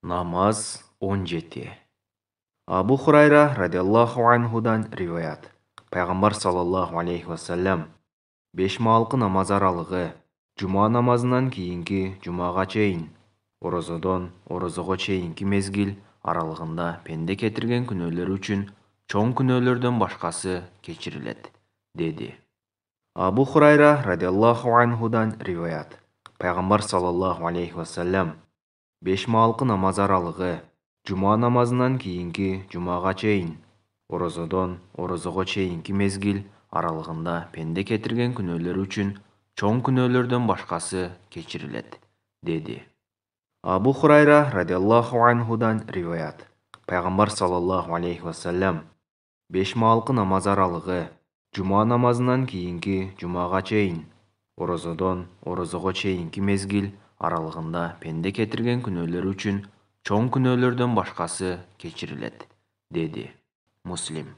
Namaz 17. Abu Hurayra radhiyallahu anhudan риваят. Пайғамбар саллаллаху алейхи вассалам 5 малқы намаз аралығы, жұма намазынан кейінгі жұмаға чейін, оразадан оразаға чейінгі мезгіл аралығында пенде кетірген күнәлер үшін чоң күнәлерден башқасы кечирилет, деді. Абу Хурайра радhiyallahu анхудан риваят. Пайғамбар саллаллаху алейхи вассалам 5 малқы намаз аралығы, жұма намазынан кейінгі жұмаға чейін, оразадан оразаға чейінгі мезгіл аралығында пенде кетірген күнәлер үшін чоң күнәлерден башқасы кечирилет, деді. Абу Хурайра радhiyallahu анхудан риваят. Пайғамбар саллаллаху алейхи вассалам 5 малқы намаз аралығы, жұма намазынан кейінгі жұмаға чейін, оразадан оразаға чейінгі мезгіл аралығында пенде кетірген күнәлер үшін чоң күнәлерден башқасы кечирилет, деді. Муслим.